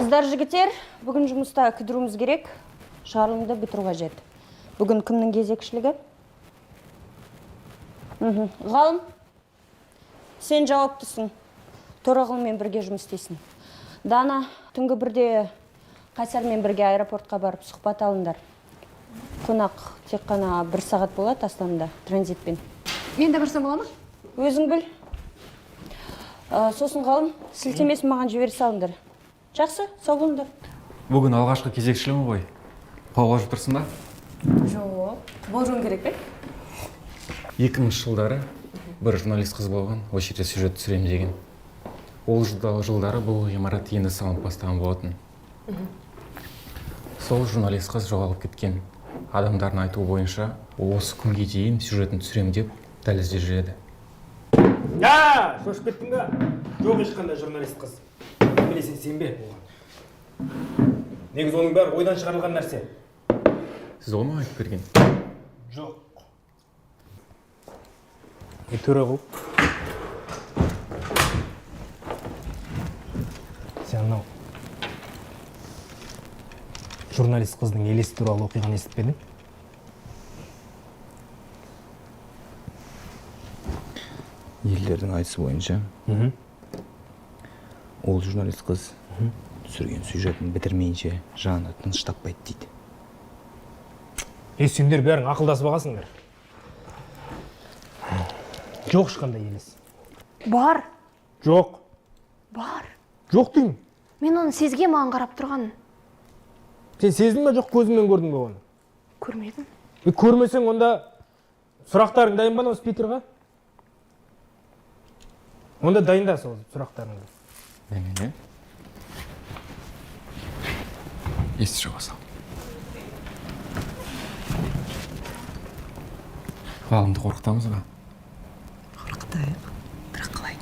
Қыздар, жігіттер, бүгін жұмыста кідіруіміз керек. Шығарылымды бітіру қажет. Бүгін кімнің кезекшілігі? Ғалым, сен жауаптысың. Торағылмен бірге жұмыс істейсің. Дана, түнгі бірде Қайсармен бірге аэропортқа барып сұхбат алыңдар. Қонақ тек қана 1 сағат болады астанада, транзитпен. Мен де барсам бола ма? Өзің біл. Сосын ғалым, сілтемесін маған жібере салыңдар. Жақсы, сау болыңдар. Бүгін алғашқы кезекшілімі ғой. Қауға жұтырсың ба? Жоқ, болжуым керек пе? 2000 жылдары бір журналист қыз болған, осы жерде сюжет түсірем деген. Ол жылдары бұл ғимарат енді салынып бастаған болатын. Сол журналист қыз жоғалып кеткен. Адамдардың айтуы бойынша, осы күнге дейін сюжетін түсірем деп дәл іздеп жүреді. Шошып кеттің ба? Жоқ ешқандай журналист қыз. Білесің сенбе оған. Негіз оның бәрі ойдан шығарылған нәрсе. Сіз оны айтып берген? Жоқ. Төреғұл. Сен анау журналист қыздың елесі туралы оқиғаны естіп пе едің? Елдердің айтысы бойынша ол журналист қыз түсірген сюжетін бітірмейінше жаны тыныш таппайды дейді. Сендер бәрің ақылдасып бағасыңдар. Жоқ ешқандай елес. Бар. Жоқ. Бар. Жоқ деймін. Мен оны сезге маған қарап тұрған. Сен сездің ба жоқ көзіңмен көрдің бе оны? Көрмедім. Көрмесең онда сұрақтарың дайын ба осы Питерға? Онда дайында сол сұрақтарыңды. Немене? Ести жауасам. Ғалымды қорқытамыз ба? Қорқытайық, бірақ қалай?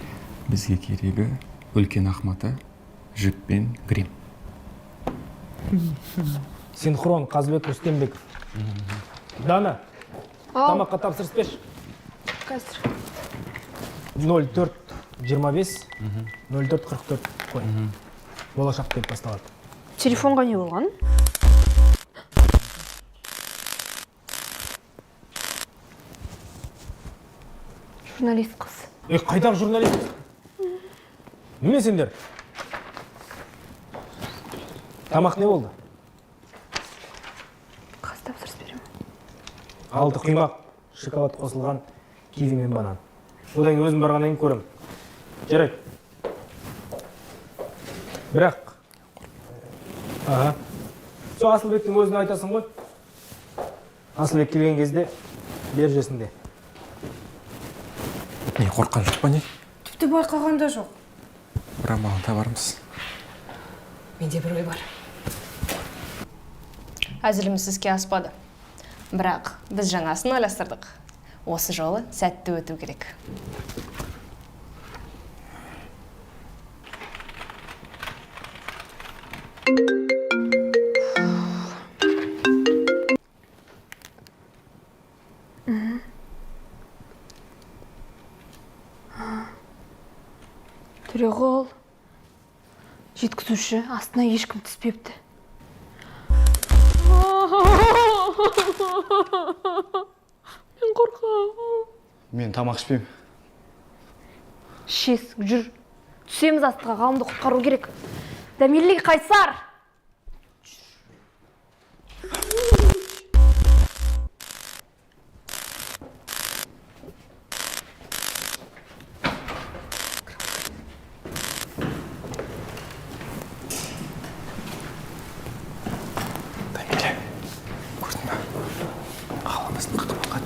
Бізге керегі үлкен ақмата, жіп пен грим. Синхрон, Қазбек Рүстембеков. Дана, тамаққа тапсырыс берші. Қазір. 04-25, 04-44 қой. Болашақ деп басталады. Телефонға не болған? Журналист қыз. Қайдағы журналист? Неме сендер? Тамақ не болды? Қыз тапсырыс берем. 6 құймақ, шоколад қосылған, киви мен банан. Одан кейін өзім барғаннан кейін көрем. Жарайды. Бірақ. Сол Асылбектің өзіне айтасың ғой. Асылбек келген кезде бер жесінде. Не, қорққан жоқ па не? Тіпті байқағанда жоқ. Бір амалын табармыз. Менде бір ой бар. Әзіліміз іске аспады. Бірақ біз жаңасын ойластырдық. Осы жолы сәтті өту керек. Төреғұл, жеткізуші, астына ешкім түспепті. Мен қорқам. Мен тамақ ішпеймін. Ішесің, жүр. Түсеміз астыға, ғалымды құтқару керек. Дәмелі Қайсар!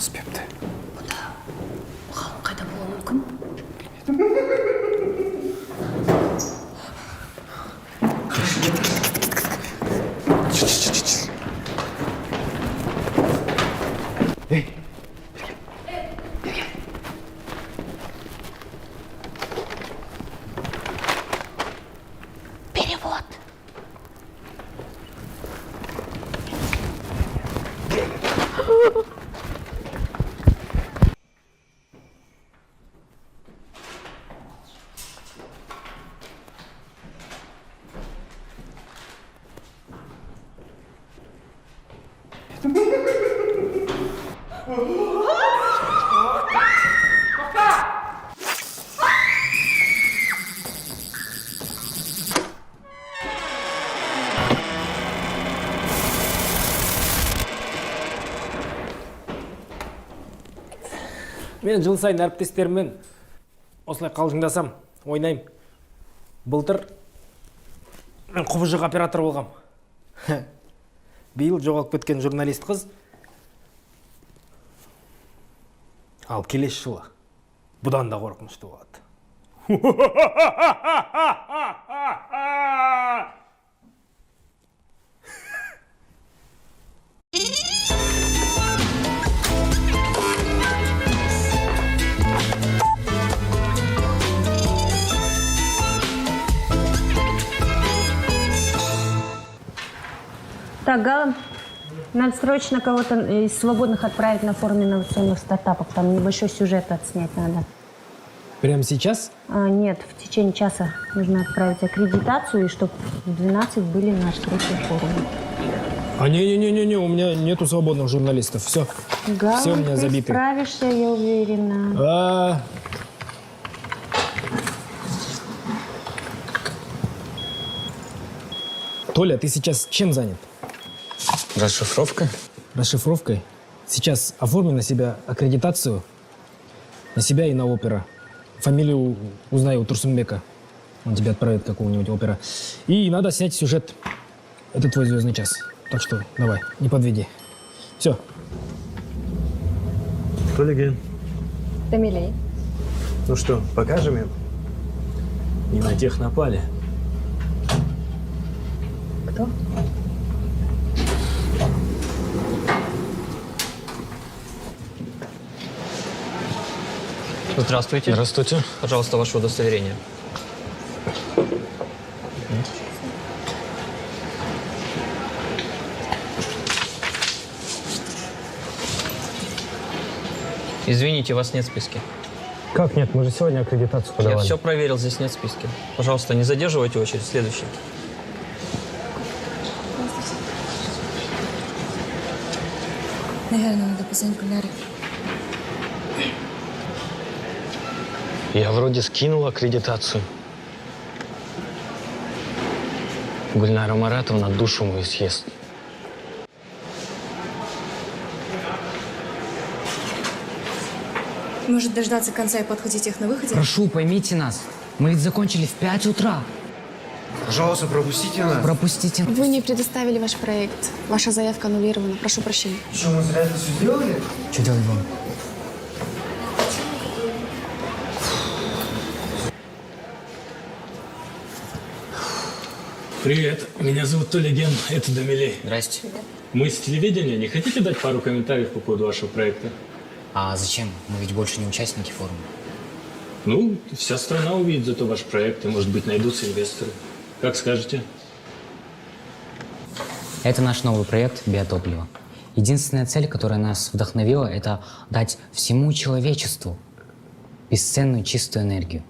Түспепті. Бұда ғалым қайда болуы мүмкін? Перевод. Мен жыл сайын әріптестеріммен осылай қалжыңдасам, ойнайым. Былтыр мен құбыжық оператор болғам. Биыл жоғалып кеткен журналист қыз. Ал келесі жылы бұдан да қорқынышты болады. Так, Гала, надо срочно кого-то из свободных отправить на форум инновационных стартапов. Там небольшой сюжет отснять надо. Прямо сейчас? Нет, в течение часа нужно отправить аккредитацию, и чтобы в 12 были на открытии форума. Не, у меня нету свободных журналистов. Все, Гала, все у меня ты забито. справишься, я уверена. Толя, ты сейчас чем занят? Расшифровка? Расшифровкой. Сейчас оформи на себя аккредитацию, на себя и на опера. Фамилию узнай у Турсунбека. Он тебе отправит какого-нибудь опера. И надо снять сюжет. Это твой звездный час. Так что давай, не подведи. Все. Толиген, Тамилей. ну что, покажем им? Не на тех напали. Кто? Здравствуйте. Здравствуйте. Пожалуйста, ваше удостоверение. Извините, вас нет в списке. Как нет? Мы же сегодня аккредитацию Я подавали. все проверил, здесь нет в списке. Пожалуйста, не задерживайте очередь. Следующий. Наверное, надо позвонить Гульнаре. Я вроде скинул аккредитацию. Гульнара Маратовна душу мою съест. Может дождаться конца и подхватить их на выходе? Прошу, поймите нас. Мы ведь закончили в 5 утра. Пожалуйста, пропустите нас. Пропустите. Вы не предоставили ваш проект. Ваша заявка аннулирована. Прошу прощения. Что, мы зря это все сделали? Что делать будем? Привет, меня зовут Толиген, это Дамилей. Здрасте. Мы с телевидения. Не хотите дать пару комментариев по поводу вашего проекта? А зачем? Мы ведь больше не участники форума. Ну, вся страна увидит зато ваш проект, и, может быть, найдутся инвесторы. Как скажете? Это наш новый проект «Биотопливо». Единственная цель, которая нас вдохновила, это дать всему человечеству бесценную чистую энергию,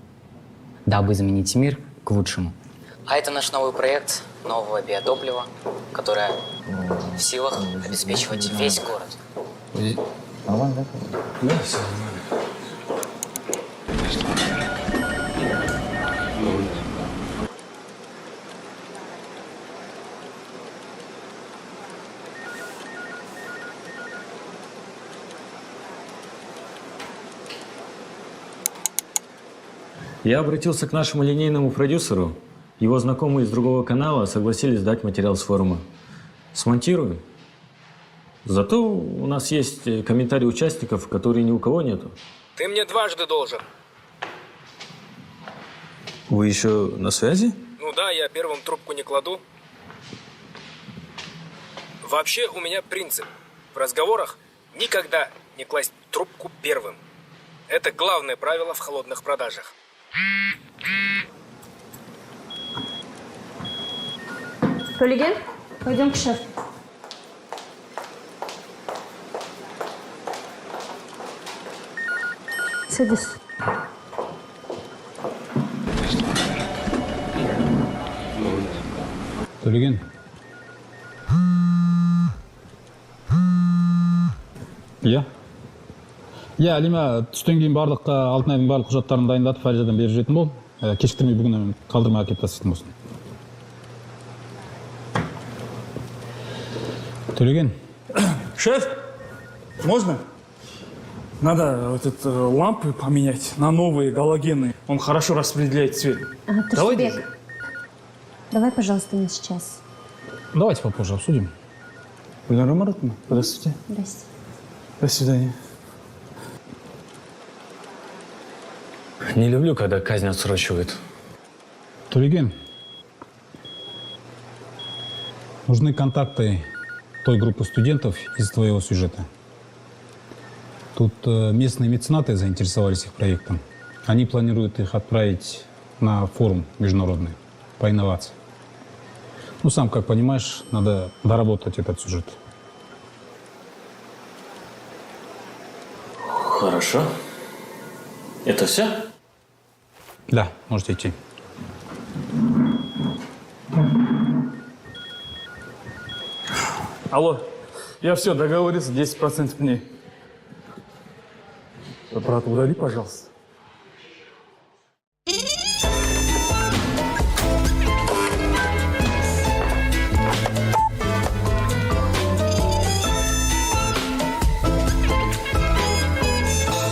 дабы изменить мир к лучшему. А это наш новый проект нового биотоплива, которое в силах обеспечивать весь город. Да, все нормально. Я обратился к нашему линейному продюсеру. Его знакомые из другого канала согласились дать материал с форума. Смонтируем. Зато у нас есть комментарии участников, которые ни у кого нету. Ты мне дважды должен. Вы еще на связи? Ну да, я первым трубку не кладу. Вообще у меня принцип. В разговорах никогда не класть трубку первым. Это главное правило в холодных продажах. Толиген, пойдем к шефу. Садись. Төлеген. Иә. Иә, Алима түстен кейін Алтынайдың барлық құжаттарын дайындатып фаризадан беріп жіберетін бол. Кешіктірмей бүгін қалдырмай әкеліп тастайтын болсын. Төлеген. Шеф, можно? Надо лампы поменять на новые галогенные. Он хорошо распределяет свет. Турсунбек, давай, пожалуйста, не сейчас. Давайте попозже обсудим. Гүлнар Маратовна, здравствуйте. Здрасте. До свидания. Не люблю, когда казнь отсрочивают. Тулиген, нужны контакты той группы студентов из твоего сюжета. Тут местные меценаты заинтересовались их проектом. Они планируют их отправить на форум международный по инновациям. Ну, сам как понимаешь, надо доработать этот сюжет. Хорошо. Это все? Да, можете идти. Алло, я все, договорился, 10% мне. Брат, удали, пожалуйста.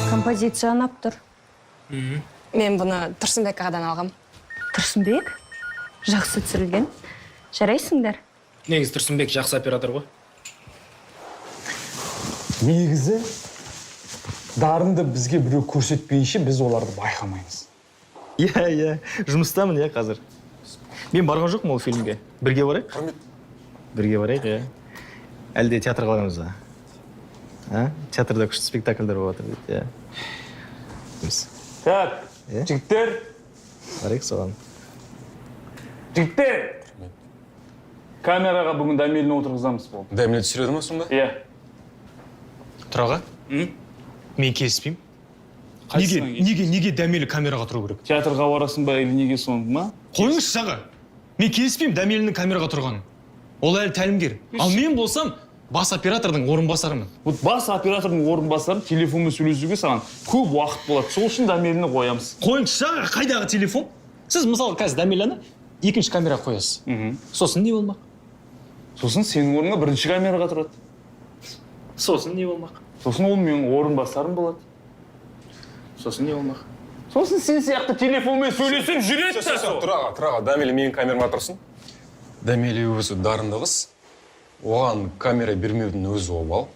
Композиция ұнап тұр. Мен бұны Тұрсынбек ағадан алғам. Тұрсынбек? Жақсы түсірілген. Жарайсыңдар? Негізі Тұрсынбек жақсы оператор ғой. Негізі дарынды бізге біреу көрсетпейінше біз оларды байқамаймыз. Иә, жұмыстамын иә қазір. Мен барған жоқпын ол фильмге. Бірге барайық? Бірге барайық, иә. Әлде театр қаламыз ба? Театрда күшті спектакльдер болып жатыр дейді, иә. Так, жігіттер. Барайық соған. Жігіттер! Камераға бүгін Дамеліні отырғызамыз бұл. Дамелі түсіреді ма сонда? Иә. Тұраға? Мен келіспеймін. Неге Дәмелі камераға тұру керек? Театрға барасың ба, или неге соңды ма? Қойыңыз шаға. Мен келіспеймін Дәмелінің камераға тұрғанын. Ол әлі тәлімгер. Ал мен болсам, бас оператордың орынбасарымын. Вот бас оператордың орынбасары телефонмен сөйлесуге саған көп уақыт болады. Сол үшін Дамеліні қоямыз. Қойыңыз шаға, қайдағы телефон? Сіз мысалы қазір Дәмеліні екінші камераға қоясыз. Сосын не болмақ? Сосын сенің орныңа бірінші камераға тұрады. Сосын не болмақ? Сосын ол менің орынбасарым болады. Сосын не болмақ? Сосын сен сияқты телефонмен сөйлесем жүреді да сол. Тұраға, Дамелі менің камерама тұрсын. Дамелі өзі дарынды қыз. Оған камера бермеудің өзі обал.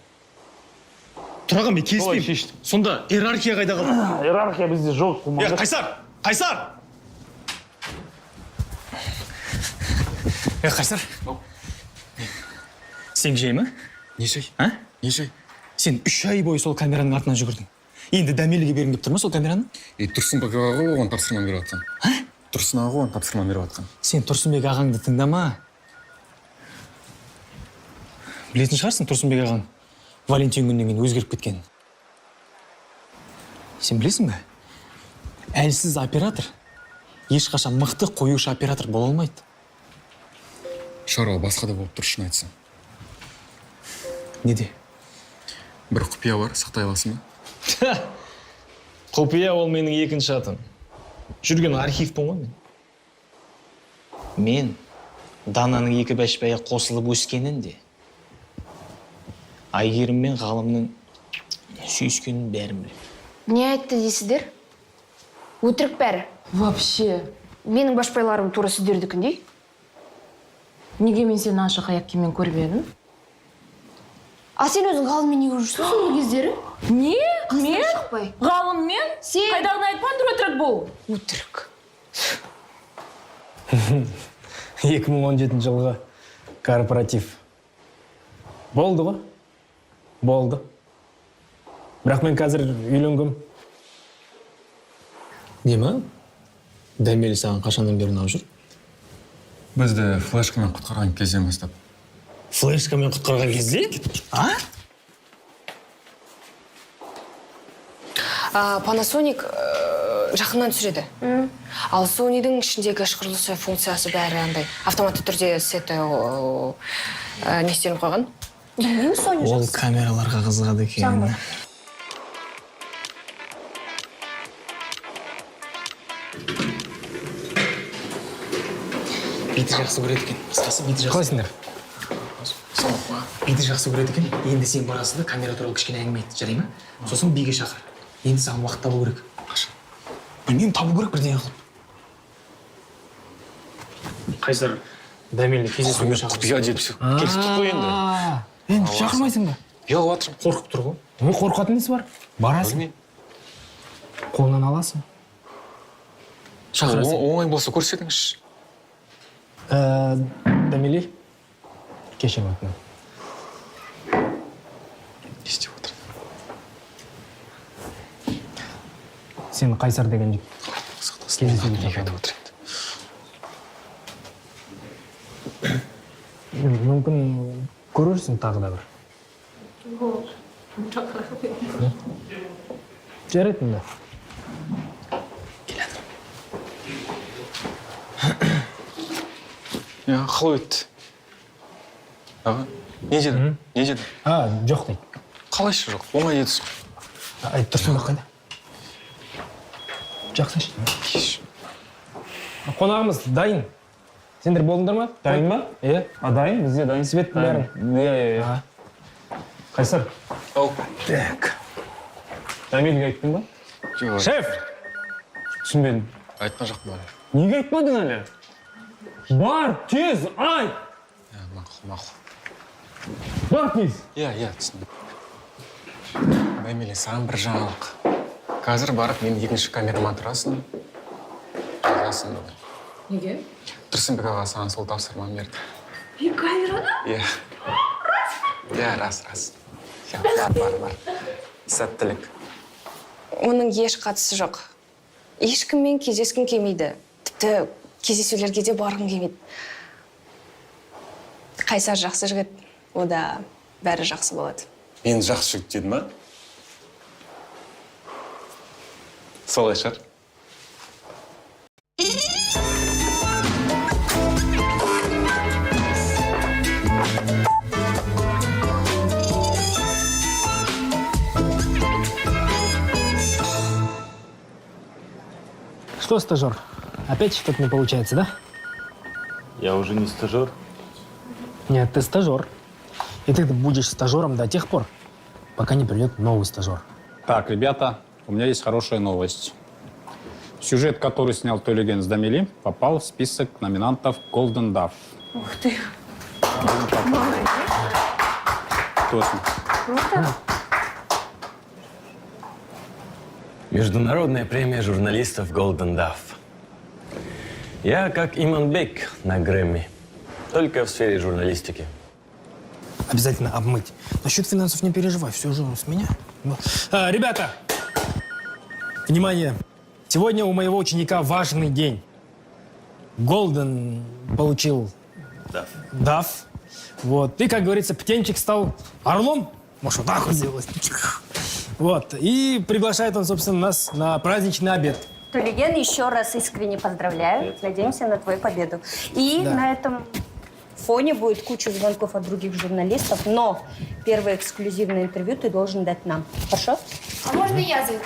Тұраға, мен келіспеймін. Сонда иерархия қайда қалды? Иерархия бізде жоқ. Қайсар! Қайсар? Сен жай ма? Не жай? Не жай? Сен 3 ай бойы сол камераның артынан жүгірдің. Енді Дәмеліге бергің келіп тұр ма сол камераны? Тұрсынбек ағаға оған тапсырма беріп жатқан. Тұрсын ағаға оған тапсырма беріп жатқан. Сен Тұрсынбек ағаңды тыңдама. Білетін шығарсың Тұрсынбек ағаң Валентин күннен кейін өзгеріп кеткен. Сен білесің бе? Әлсіз оператор ешқашан мықты қоюшы оператор бола алмайды. Шаруа басқа да болып тұр, шын айтсам. Неде? Бір құпия бар, сақтай аласың ба? Құпия ол менің екінші атым. Жүрген архивпін ғой мен. Мен Дананың екі бәшбәйі қосылып өскенінде Айгерім мен ғалымның сүйіскенін бәрін білемін. Не айтты дейсіздер? Өтірік бәрі. Вообще. Менің башпайларым тура сіздердікіндей. Неге мен сені ашық аяқ киіммен көрмедім? А сен өзің ғалыммен не көріп жүрсің сол кездері? Не? Мен? Шықпай. Ғалыммен? Сен? Қайдағыны айтпандыр өтірік бұл? Өтірік. 2017 жылғы корпоратив. Болды ғой? Болды. Бірақ мен қазір үйленгім. Нема? Дәмелі саған қашандан бері ұнап жүр? Бізді флешкамен құтқарған кезден бастап. Флешкамен құтқарған кезде? Panasonic жақыннан түсіреді. Ал Sony'дің ішіндегі іш құрылысы функциясы бәрі андай автоматты түрде сеті не істеліп қойған. Білмеймін Sony Ол камераларға қызығады екен. Биті жақсы көреді екен. Қысқасы биті жақсы. Қалайсыңдар? биді жақсы көреді екен. Енді сен барасың да камера туралы кішкене әңгіме айт, жарай ма? Сосын биге шақыр. Енді саған уақыт табу керек. Білмеймін, табу керек бірдеңе қылып. Қайсар Дамелді кездесуге шақыр. Құпия жетпісі келістік қой енді. Енді шақырмайсың ба? Ұялып жатырмын. Қорқып тұр ғой. Қорқатын несі бар? Барасың. Қолынан аласың. Шақырасың. Оңай болса көрсетіңізші. Дамели, кешір өтінем. Не істеп отыр? Сен Қайсар деген жігіт. Кездесуге Неге айтып отыр енді? Мүмкін көрерсің тағы да бір. Жарайды енді. Қалай өтті? Аға, не деді? Не деді? Жоқ дейді. Қалайша жоқ? Оңай дедісің. Айтып тұрсың ба қайда? Жақсы ше. Қонағымыз дайын. Сендер болдыңдар ма? Дайын ба? Иә. Дайын, бізде дайын. Свет бәрін. Иә. Қайсар. Ау. Так. Дамелге айттың ба? Жоқ. Шеф! Түсінбедім. Айтқан жоқпын әлі. Неге айтпадың әлі? Бар, тез, айт! Мақұл. Бар, тез. Иә, түсіндім. Дамеле, саған бір жаңалық. Қазір барып мен екінші камерама тұрасың. Жазасың. Неге? Тұрсынбек аға саған сол тапсырманы берді. Камерада? Иә. Иә, рас. Бар. Сәттілік. Оның еш қатысы жоқ. Ешкіммен кездескім келмейді. Тіпті кездесулерге де барғым келмейді. Қайсар жақсы жігіт, ода бәрі жақсы болады. Мен жақсы жігіт дедім ба? Солай шығар. Что, стажер? Опять что-то не получается, да? Я уже не стажер. Нет, ты стажер. И ты будешь стажером до тех пор, пока не придет новый стажер. Так, ребята, у меня есть хорошая новость. Сюжет, который снял Толиген с Дамели, попал в список номинантов Golden Dove. Ух ты! Точно. Круто! Международная премия журналистов Golden Dove. Я как Иманбек на Грэмми, только в сфере журналистики. Обязательно обмыть. Насчет финансов не переживай, все же с меня. Ребята, внимание! Сегодня у моего ученика важный день. Голден получил Дав. Вот. И, как говорится, птенчик стал орлом. Может, вот так вот сделать. Вот. И приглашает он, собственно, нас на праздничный обед. Толиген, еще раз искренне поздравляю. Надеемся на твою победу. И на этом фоне будет куча звонков от других журналистов, но первое эксклюзивное интервью ты должен дать нам. Хорошо? А можно я зайду?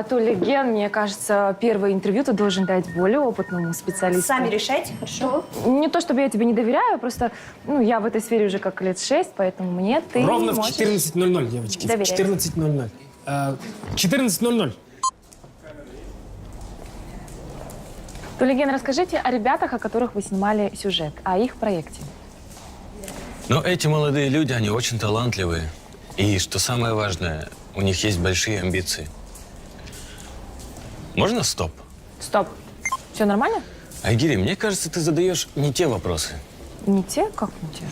Толиген, мне кажется, первое интервью ты должен дать более опытному специалисту. Сами решайте, хорошо? Не то, чтобы я тебе не доверяю, просто я в этой сфере уже как лет 6, поэтому мне ты Ровно в можешь 14:00, девочки. доверять. В 14:00. 14:00. Толиген, расскажите о ребятах, о которых вы снимали сюжет, о их проекте. Но эти молодые люди, они очень талантливые. И, что самое важное, у них есть большие амбиции. Можно стоп? Стоп. Все нормально? Айгири, мне кажется, ты задаешь не те вопросы. Не те? Как не те?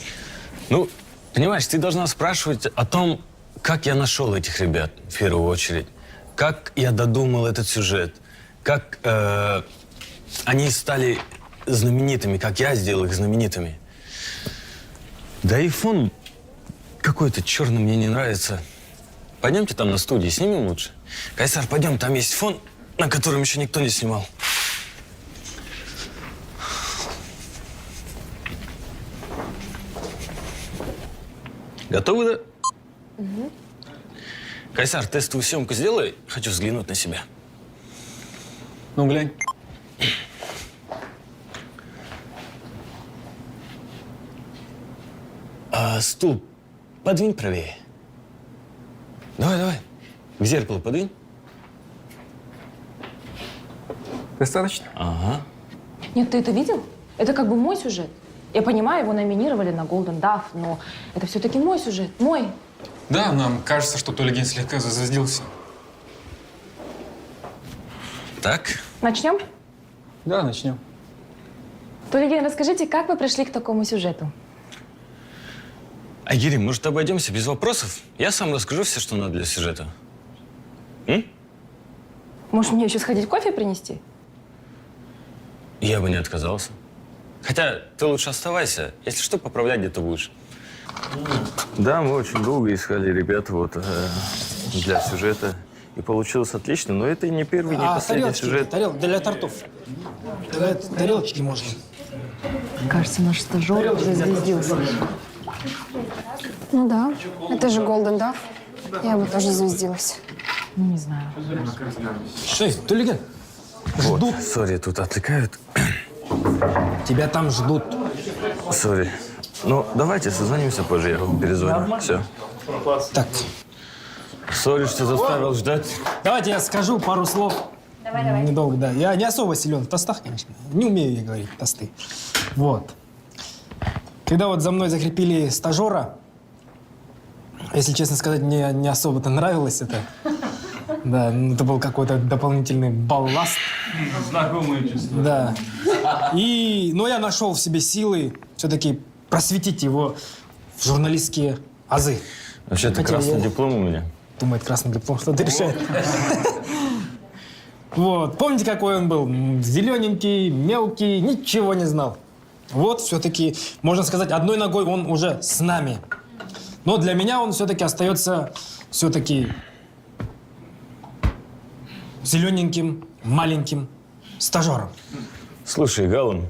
Ну, понимаешь, ты должна спрашивать о том, как я нашел этих ребят, в первую очередь. Как я додумал этот сюжет. Как они стали знаменитыми, как я сделал их знаменитыми. Да и фон какой-то черный мне не нравится. Пойдемте там на студии, снимем лучше. Кайсар, пойдем, там есть фон, на котором еще никто не снимал. Готовы, да? Угу. Кайсар, тестовую съемку сделай. Хочу взглянуть на себя. Ну, глянь. Стул подвинь правее. Давай. К зеркалу подвинь. Достаточно? Ага. Нет, ты это видел? Это как бы мой сюжет. Я понимаю, его номинировали на Golden Dove, но это все-таки мой сюжет, мой. Да, нам кажется, что Толигин слегка зазвездился. Так? Начнем? Да, начнем. Толиген, расскажите, как вы пришли к такому сюжету? Айгерим, может, обойдемся без вопросов? Я сам расскажу все, что надо для сюжета. М? Может, мне еще сходить кофе принести? Я бы не отказался. Хотя ты лучше оставайся. Если что, поправлять где-то будешь. Да, мы очень долго искали ребят для сюжета. И получилось отлично, но это не первый, не последний сюжет. Тарелки для тортов. Тарелочки можно. Кажется, наш стажер зазвездился. Ну да, это же Golden Dove. Я бы тоже звездилась. Не знаю. Шей, Толиген, ждут. Сори, тут отвлекают. Тебя там ждут. Сори. Ну, давайте созвонимся позже, я вам перезвоню. Все. Так. Сори, что заставил ждать. Давайте я скажу пару слов. Давай. Недолго, да. Я не особо силен в тостах, конечно. Не умею я говорить тосты. Вот. Когда вот за мной закрепили стажера, если честно сказать, мне не особо-то нравилось это. Да, ну, это был какой-то дополнительный балласт. Знакомые чувства. Да. Но я нашел в себе силы все-таки просветить его в журналистские азы. Вообще-то красный диплом у меня. Думает, красный диплом что-то решает. Вот. Помните, какой он был? Зелененький, мелкий, ничего не знал. Вот все-таки, можно сказать, одной ногой он уже с нами. Но для меня он все-таки остается зелененьким, маленьким стажером. Слушай, Галан,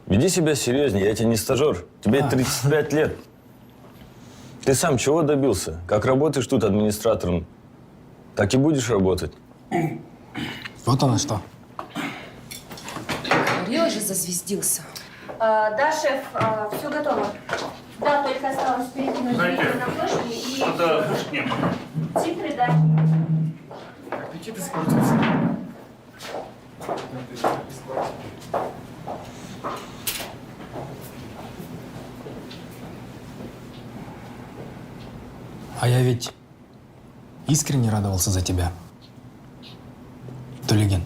веди себя серьезнее, я тебе не стажер. Тебе 35 лет. Ты сам чего добился? Как работаешь тут администратором, так и будешь работать. Вот оно что. Говорила же, зазвездился. Да, шеф, все готово. Да, только осталось перекинуть видео на флешку и цифры, да. Аппетит испортился. А я ведь искренне радовался за тебя, Толиген.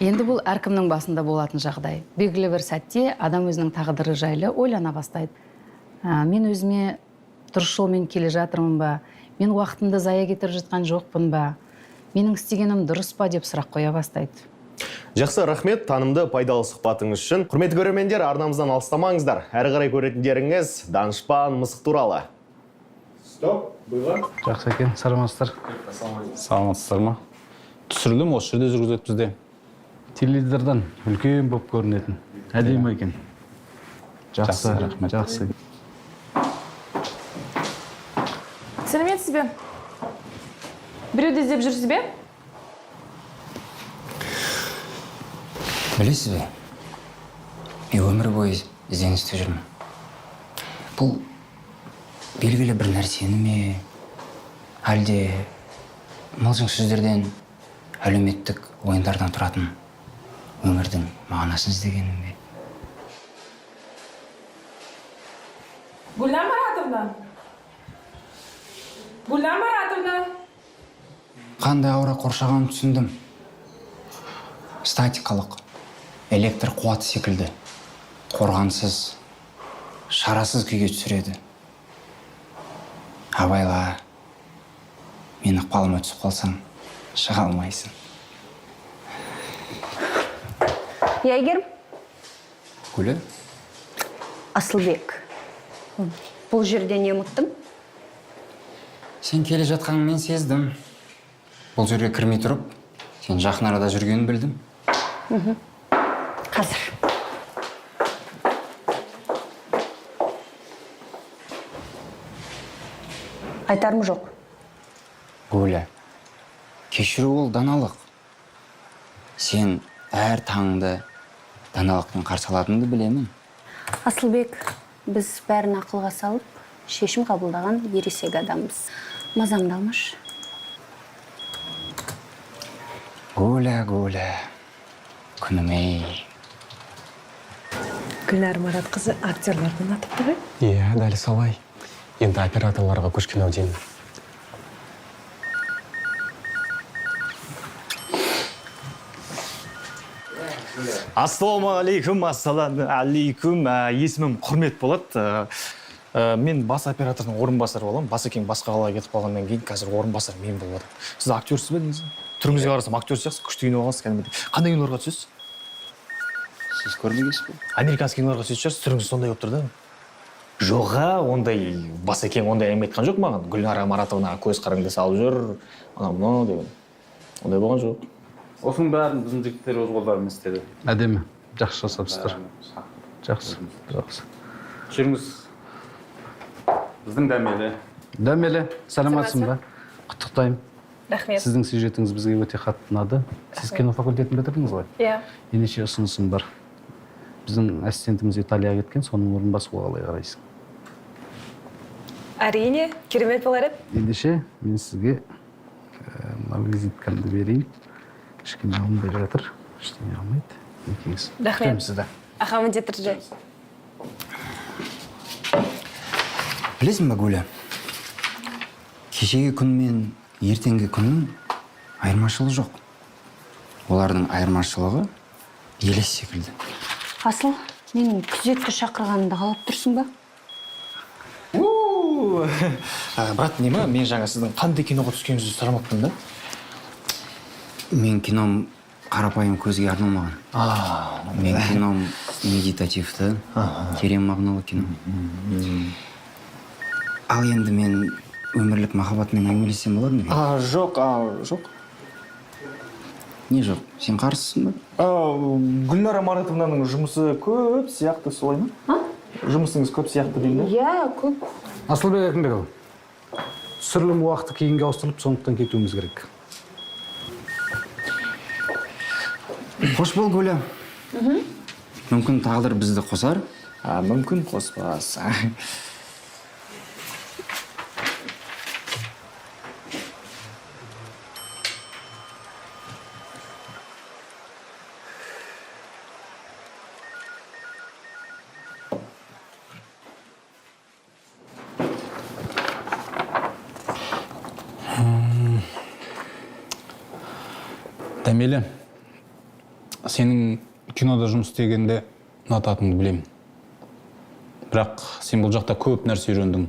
Енді бұл әркімнің басында болатын жағдай. Белгілі бір сәтте адам өзінің тағдыры жайлы ойлана бастайды. Мен өзіме дұрыс жолмен келе жатырмын ба? Мен уақытымды зая кетіріп жатқан жоқпын ба? Менің істегенім дұрыс па деп сұрақ қоя бастайды. Жақсы, рахмет, танымды пайдалы сұхбатыңыз үшін. Құрметті көрермендер, арнамыздан алыстамаңыздар. Әрі қарай көретіндеріңіз Данышпан мысық туралы. Стоп, было. Жақсы екен, саламатсыздар. Саламатсыздар ма? Түсірілім осы жерде жүргізеді бізде. Теледидардан үлкен болып көрінетін. Әдемі екен. Жақсы, рахмет. Жақсы. Сәлемет себе. Біреуді іздеп жүрсіз бе? Білесіз бе? Мен өмір бойы ізденісте жүрмін. Бұл белгілі бір нәрсені ме, әлде мылжың сөздерден, әлеуметтік ойындардан тұратын өмірдің мағынасын іздегенім бе? Гүлнар Маратовна! Гүлнар Маратовна! Қандай аура қоршағанын түсіндім. Статикалық, электр қуаты секілді. Қорғансыз, шарасыз күйге түсіреді. Абайла, мен ықпалыма түсіп қалсам, шыға алмайсың. Я Айгерім. Гүлі? Асылбек. Бұл жерде не ұмыттың? Сен келе жатқаныңмен сездім. Бұл жерге кірмей тұрып, сен жақын арада жүргенін білдім. Қазір. Айтарым жоқ. Гуля, кешіру ол даналық. Сен әр таңды даналықпен қарсы алатыныңды білемін. Асылбек, біз бәрін ақылға салып, шешім қабылдаған ересек адамбыз. Мазамды алмашы. Гуля, күнім-ей. Гүлнар Маратқызы актерлардан атыпты ғой? Иә, дәл солай. Енді операторларға көшкен-ау деймін. Ассалаумағалейкум. Есімім Құрмет болады. Мен бас оператордың орынбасары боламын. Басекең басқа қалаға кетіп қалғаннан кейін қазір орынбасар мен болып отырмын. Сіз актерсіз бе дейсіз? Түріңізге қарасам актер сияқтысыз, күшті кино алғансыз кәдімгідей. Қандай киноларға түсесіз? Сіз көрмегенсіз бе? Американский киноларға түсетін шығарсыз, түріңіз сондай болып тұр да. Жоға, ондай Басекең ондай әңгіме айтқан жоқ маған. Гүлнара Маратовна көз қараңды салып жүр, анау деген. Ондай болған жоқ. Осының бәрін біздің жігіттер өз қолдарымен істеді. Әдемі, жақсы жасапсыздар. Жақсы. Жүріңіз. Біздің дәмелі. Дәмелі, сәлематсың ба? Құттықтаймын. Рахмет. Сіздің сюжетіңіз бізге өте қатты ұнады. Сіз кино факультетін бітірдіңіз ғой? Иә. Ендеше ұсынысым бар. Біздің ассистентіміз Италияға кеткен, соның орынбасары қалай қарайсың? Әрине, керемет болар еді. Ендеше мен сізге мына визиткамды берейін. Кішкене алынбай жатыр, ештеңе алмайды. Екеңіз. Рахмет. Сізді. Аха, міндетті түрде. Білесің ба, Гуля? Кешегі күн мен ертеңгі күннің айырмашылығы жоқ. Олардың айырмашылығы елес секілді. Асыл, менің күзетті шақырғанымды қалап тұрсың ба? Брат, неме? Мен жаңа сіздің қандай киноға түскеніңізді сұрамаппын да? Мен кином қарапайым көзге арналмаған. Мен кином медитативті, терең мағыналы кино. Ал енді мен өмірлік махаббатмен әңгімелесем болады ма? Жоқ. Не жоқ? Сен қарсысың ба? Гүлнара Маратовнаның жұмысы көп сияқты, солай ма? Жұмысыңыз көп сияқты деймін. Иә, көп. Асылбек Әкімбекұлы, түсірілім уақыты кейінге ауыстырылып, сондықтан кетуіміз керек. Қош бол, Гуля. Мүмкін тағдыр бізді қосар? Мүмкін қоспас. Дәмелі, сенің кинода жұмыс істегенде ұнататыныңды білемін. Бірақ сен бұл жақта көп нәрсе үйрендің.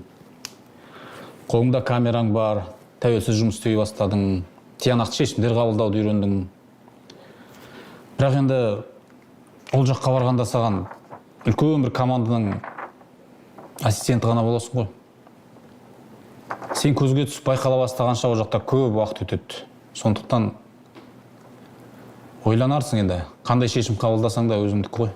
Қолыңда камераң бар, тәуелсіз жұмыс істей бастадың, тиянақты шешімдер қабылдауды үйрендің. Бірақ енді ол жаққа барғанда саған үлкен бір команданың ассистенті ғана боласың ғой. Сен көзге түсіп байқала бастағанша ол жақта көп уақыт өтеді. Сондықтан ойланарсың енді, қандай шешім қабылдасаң да өзіңдікі ғой.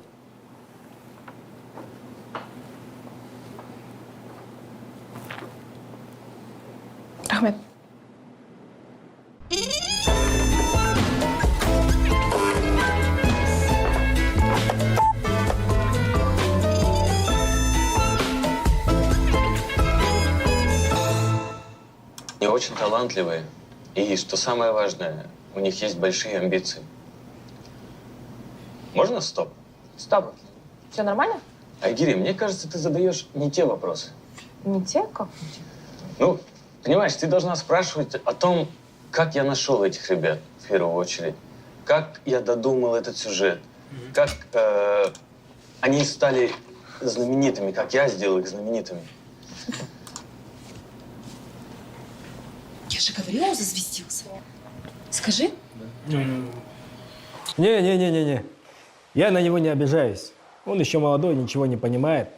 Рахмет. Они очень талантливые. И, что самое важное, у них есть большие амбиции. Можно стоп? Стоп. Все нормально? Айгири, мне кажется, ты задаешь не те вопросы. Не те? Как? Ну, понимаешь, ты должна спрашивать о том, как я нашел этих ребят, в первую очередь. Как я додумал этот сюжет. Как они стали знаменитыми, как я сделал их знаменитыми. Я же говорила, он зазвездился. Скажи. Не. Я на него не обижаюсь. Он еще молодой, ничего не понимает.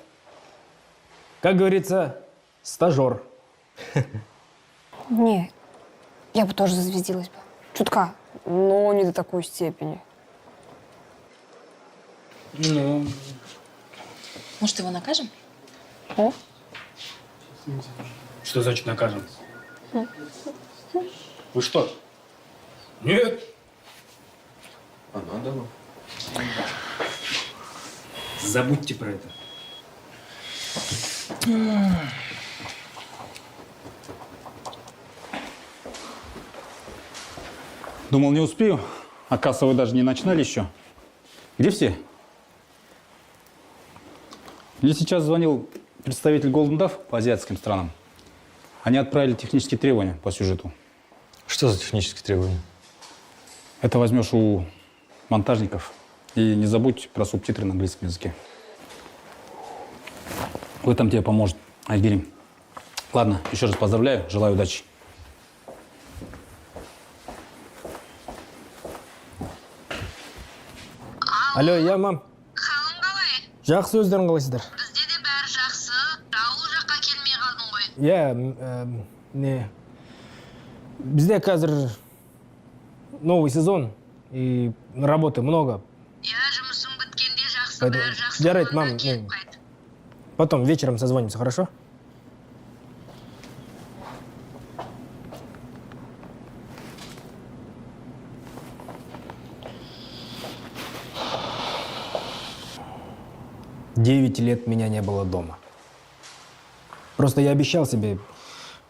Как говорится, стажер. Не, я бы тоже зазвездилась бы. Чутка, но не до такой степени. Ну, Может, его накажем? О? что значит накажем? Вы что? Нет. А надо. Забудьте про это. Думал, не успею, а кассовые даже не начинали еще. Где все? Мне сейчас звонил представитель Golden Duff по азиатским странам. Они отправили технические требования по сюжету. Что за технические требования? Это возьмешь у монтажников. И не забудь про субтитры на английском языке. В этом тебе поможет Айгерим. Ладно, еще раз поздравляю, желаю удачи. Алло, я мам. Жақсы, өздерің қалайсыздар? Бізде де бәрі жақсы. Ауыл жаққа келмей қалдың ғой. Я, не... Бізде қазір новый сезон, и работы много. Я жұмысың біткенде жақсы, Поэтому... бәрі жақсы. Жарайды, мам, потом вечером созвонимся, хорошо? Девять лет меня не было дома. Просто я обещал себе,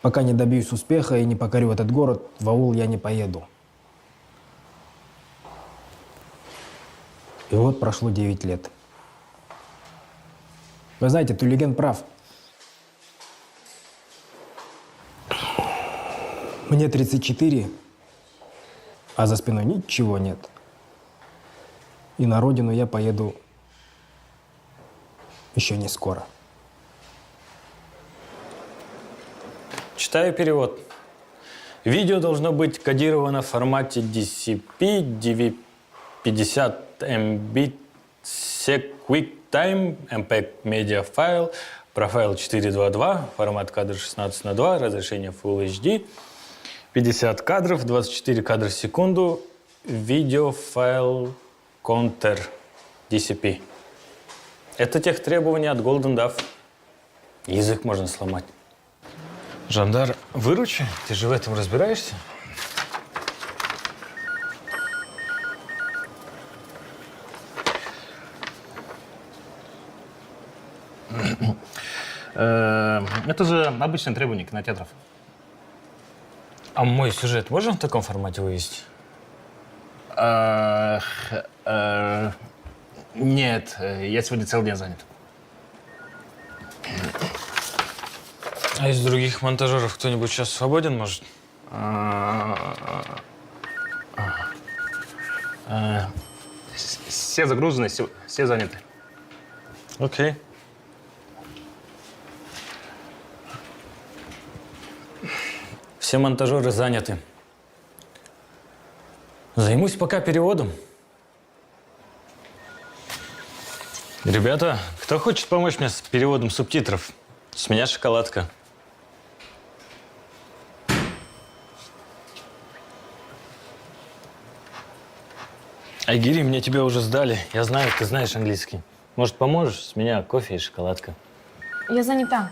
пока не добьюсь успеха и не покорю этот город, в аул я не поеду. И вот прошло 9 лет. Вы знаете, Тулиген прав. Мне 34, а за спиной ничего нет. И на родину я поеду еще не скоро. Читаю перевод. Видео должно быть кодировано в формате DCP, 50 MB, Sec QuickTime, MPEG Media File, профайл 4.2.2, формат кадр 16:2, разрешение Full HD, 50 кадров, 24 кадра в секунду, видеофайл Counter DCP. Это тех требований от Golden Duff. Язык можно сломать. Жандар, выручи, ты же в этом разбираешься? Это же обычное требование кинотеатров. А мой сюжет можно в таком формате вывести? Нет, я сегодня целый день занят. А из других монтажеров кто-нибудь сейчас свободен, может? Все загружены, все заняты. Окей. Все монтажеры заняты. Займусь пока переводом. Ребята, кто хочет помочь мне с переводом субтитров? С меня шоколадка. Айгири, мне тебя уже сдали. Я знаю, ты знаешь английский. Может, поможешь? С меня кофе и шоколадка. Я занята.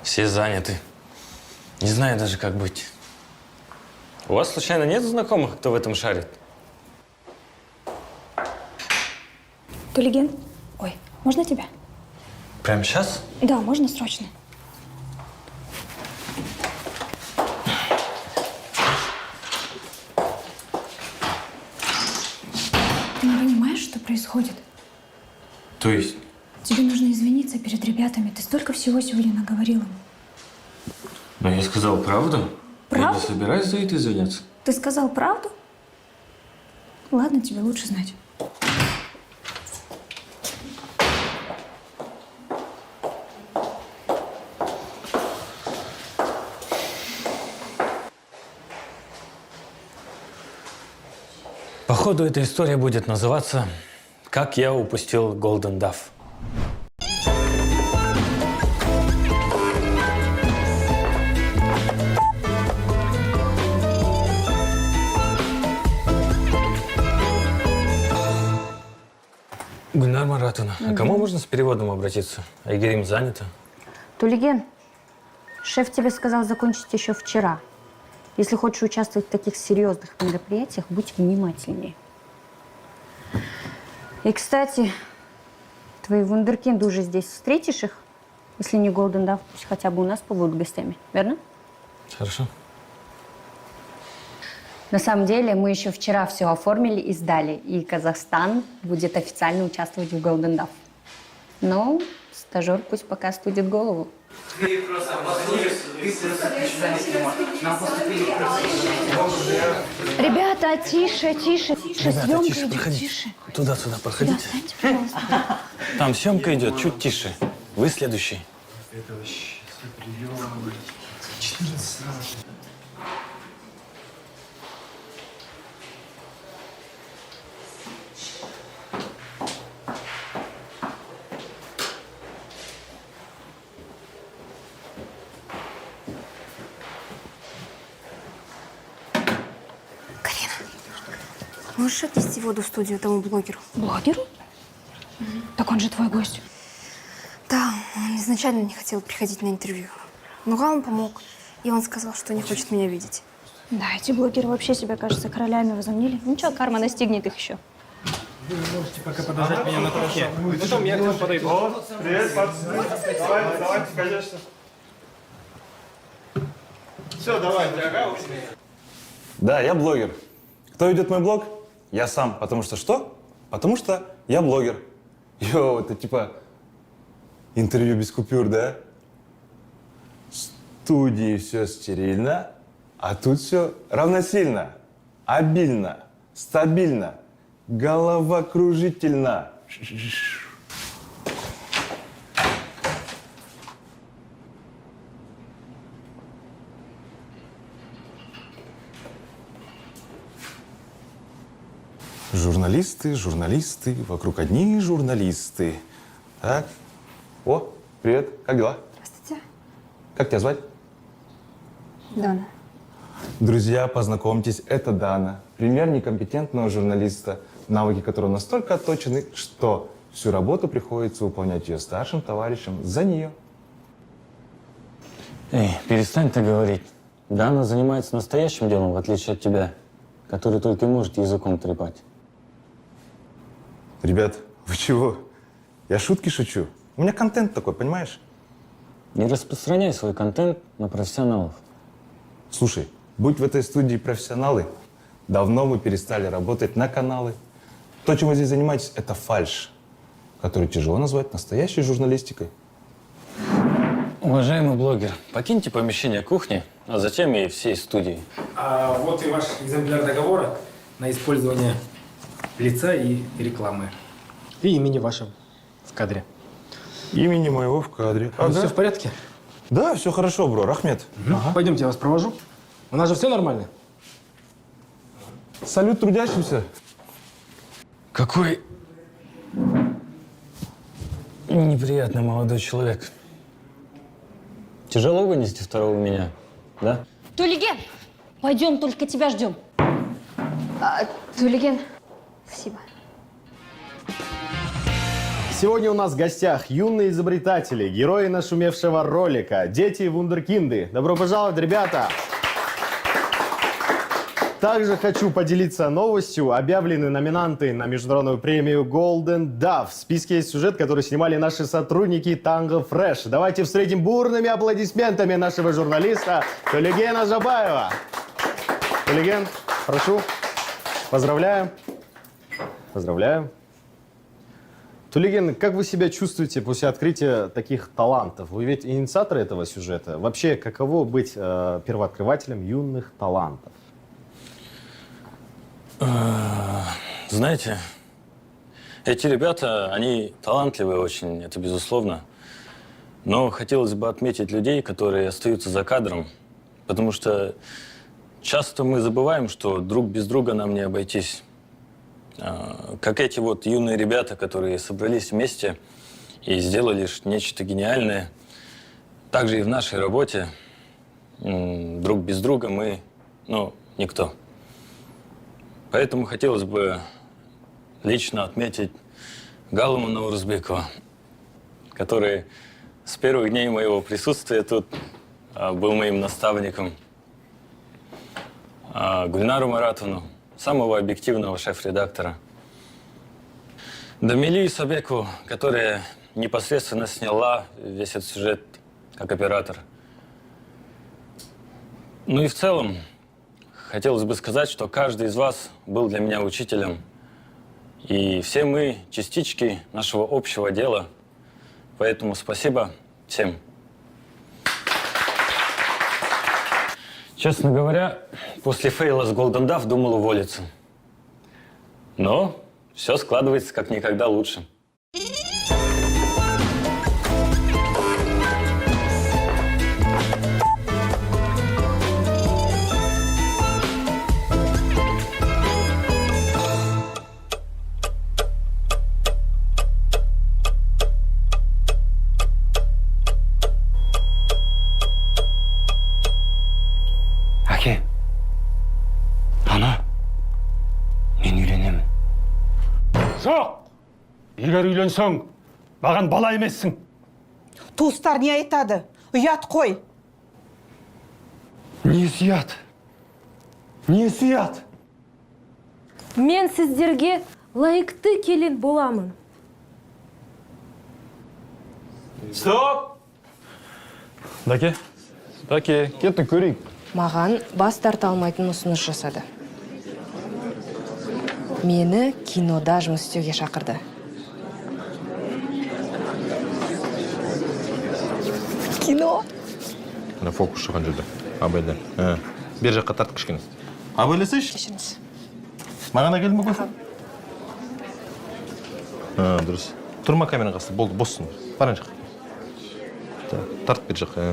Все заняты. Не знаю даже, как быть. У вас, случайно, нет знакомых, кто в этом шарит? Тулиген, ой, можно тебя? Прямо сейчас? Да, можно срочно. Ты не понимаешь, что происходит? То есть? Тебе нужно извиниться перед ребятами. Ты столько всего сегодня наговорил им. Но я сказал правду. Правду? Я не собираюсь за это извиняться. Ты сказал правду? Ладно, тебе лучше знать. Походу, эта история будет называться Как я упустил Golden Dove. Гульнар Маратовна, а кому можно с переводом обратиться? Айгерим занята. Тулиген, шеф тебе сказал закончить еще вчера. Если хочешь участвовать в таких серьезных мероприятиях, будь внимательнее. И, кстати, твои вундеркинды уже здесь, встретишь их? Если не Golden Dove, пусть хотя бы у нас побудут гостями, верно? Хорошо. На самом деле, мы еще вчера все оформили и сдали, и Казахстан будет официально участвовать в Golden Dove. Но стажер пусть пока студит голову. Ребята, тише, тише, тише, Ребята, съемка тише, идет, проходите. тише. Туда, проходите. Да, встаньте, пожалуйста. Там съемка идет, чуть тише. Вы следующий. Это вообще 14 сразу. Можешь отнести воду в студию этому блогеру? Блогеру? Так он же твой гость. Да, он изначально не хотел приходить на интервью. Но Галан помог, и он сказал, что не хочет меня видеть. Да, эти блогеры вообще себя, кажется, королями возомнили. Ничего, карма настигнет их еще. Вы можете пока подождать меня на кухне. Потом я к вам подойду. Привет, давайте, конечно. Все, давай. Да, я блогер. Кто ведет мой блог? Я сам. Потому что что? Потому что я блогер. Йоу, это типа интервью без купюр, да? В студии все стерильно, а тут все равносильно, обильно, стабильно, головокружительно. Журналисты, вокруг одни журналисты. Так, о, привет, как дела? Здравствуйте. Как тебя звать? Дана. Друзья, познакомьтесь, это Дана, пример некомпетентного журналиста, навыки которого настолько отточены, что всю работу приходится выполнять ее старшим товарищам за нее. Эй, перестань так говорить. Дана занимается настоящим делом, в отличие от тебя, который только и может языком трепать. Ребят, вы чего? Я шутки шучу. У меня контент такой, понимаешь? Не распространяй свой контент на профессионалов. Слушай, будь в этой студии профессионалы, давно мы перестали работать на каналы. То, чем вы здесь занимаетесь, это фальшь, которую тяжело назвать настоящей журналистикой. Уважаемый блогер, покиньте помещение кухни, а затем и всей студии. А вот и ваш экземпляр договора на использование лица и рекламы. И имени вашего в кадре. Имени моего в кадре. Все в порядке? Да, все хорошо, бро. Рахмет. Ага. Пойдемте, я вас провожу. У нас же все нормально? Салют трудящимся. Какой неприятный молодой человек. Тяжело вынести второго меня, да? Тулиген, пойдем, только тебя ждем. Тулиген, спасибо. Сегодня у нас в гостях юные изобретатели, герои нашумевшего ролика, дети-вундеркинды. Добро пожаловать, ребята! Также хочу поделиться новостью. Объявлены номинанты на международную премию Golden Dove. В списке есть сюжет, который снимали наши сотрудники Tango Fresh. Давайте встретим бурными аплодисментами нашего журналиста Тулигена Жабаева. Тулиген, прошу. Поздравляем. Поздравляем. Тулиген, как вы себя чувствуете после открытия таких талантов? Вы ведь инициаторы этого сюжета. Вообще, каково быть первооткрывателем юных талантов? Знаете, эти ребята, они талантливые очень, это безусловно. Но хотелось бы отметить людей, которые остаются за кадром, потому что часто мы забываем, что друг без друга нам не обойтись. как эти вот юные ребята, которые собрались вместе и сделали нечто гениальное. Также и в нашей работе друг без друга мы, никто. Поэтому хотелось бы лично отметить Галыму Наурызбекова, который с первых дней моего присутствия тут был моим наставником. Гульнару Маратовну, самого объективного шеф-редактора. Дамили Исабекову, которая непосредственно сняла весь этот сюжет как оператор. Ну и в целом, хотелось бы сказать, что каждый из вас был для меня учителем. И все мы частички нашего общего дела. Поэтому спасибо всем. Честно говоря, после фейла с Golden Duff думал уволиться. Но все складывается как никогда лучше. Әке, ана, мен үйленемін. Жоқ! Егер үйленсең, маған бала емессің. Туыстар не айтады? Ұят қой. Несі ұят? Несі ұят? Мен сіздерге лайықты келін боламын. Стоп! Даке, кеттің көрейік. Маған бас тарта алмайтын ұсыныс жасады. Мені кинода жұмыс істеуге шақырды. Кино? Мына фокус шыған жерде. Абайлар. Бер жаққа тарт кішкене. Абайласайшы. Кешіріңіз. Маған әкелдің бе кофе? Дұрыс. Тұрма камераның қасында. Болды, боссың. Баран жаққа. Тарт бер жаққа.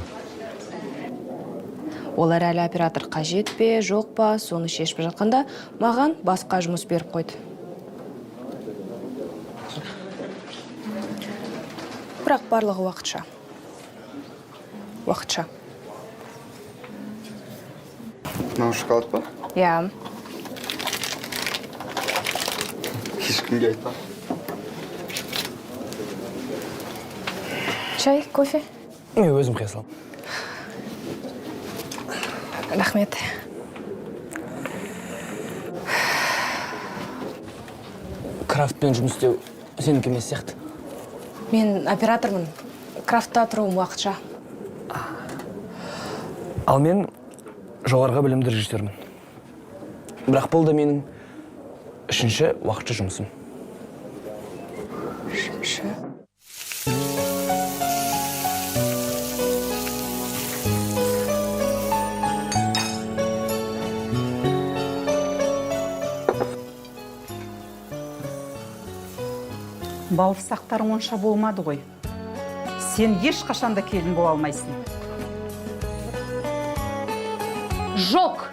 Олар әлі оператор қажет пе, жоқ па, соны шешіп жатқанда, маған басқа жұмыс беріп қойды. Бірақ барлығы уақытша. Уақытша. Мынау шоколад па? Иә. Ешкімге айтпа. Чай, кофе? Өзім құя салам. Рахмет. Крафтпен жұмыс істеу сенікі емес сияқты. Мен оператормын. Крафтта тұруым уақытша. Ал мен жоғарғы білімді режиссермін. Бірақ бұл да менің үшінші уақытша жұмысым. Үшінші? Балфысақтарың онша болмады ғой. Сен ешқашанда келін бола алмайсың. Жоқ!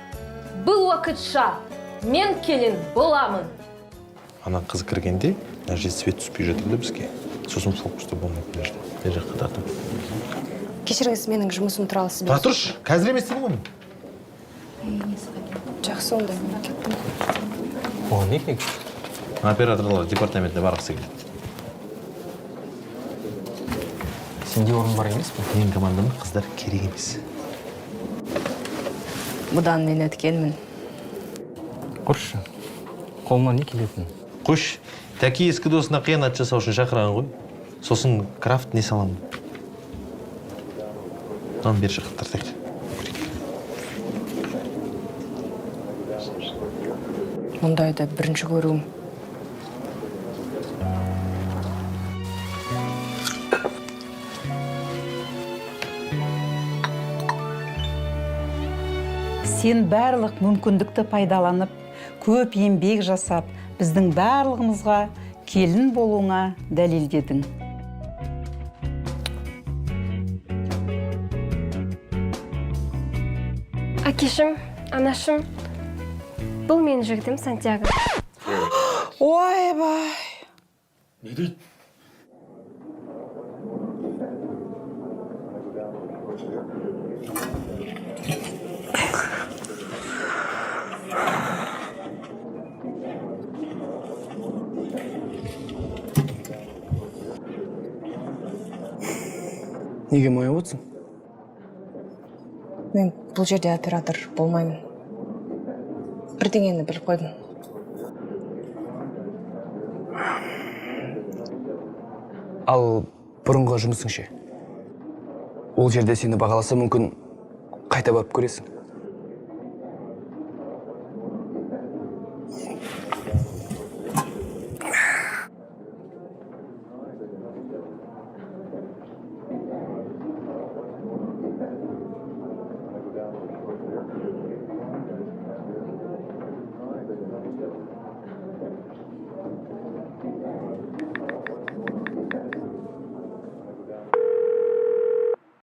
Бұл уақытша. Мен келін боламын. Ана қыз кіргенде, әже свет түспей жатыр да бізге. Сосын фокуста болмайды бер жерде. Бер жаққа тартып. Кешіріңіз, менің жұмысым туралы сіз Тұра тұршы, қазір емес дедің ғой. Жақсы онда, мен кеттім. О, не? Операторлар департаментіне барғысы келеді. Сенде орын бар емес пе? Менің командамда қыздар керек емес. Бұдан мен өткенмін. Құршы, қолынан не келетін? Қош, тәке ескі досына қиянат жасау үшін шақырған ғой. Сосын крафт не саламын. Там бер жаққа тартайық. Мұндайды бірінші көруім. Сен барлық мүмкіндікті пайдаланып, көп еңбек жасап, біздің барлығымызға келін болуыңа дәлелдедің. Әкешім, анашым, бұл менің жігітім Сантьяго. ойбай. Не дейді? Неге моя отырсың? Мен бұл жерде оператор болмаймын. Бірдеңені біліп қойдым. Ал бұрынғы жұмысың ше? Ол жерде сені бағаласа мүмкін қайта барып көресің.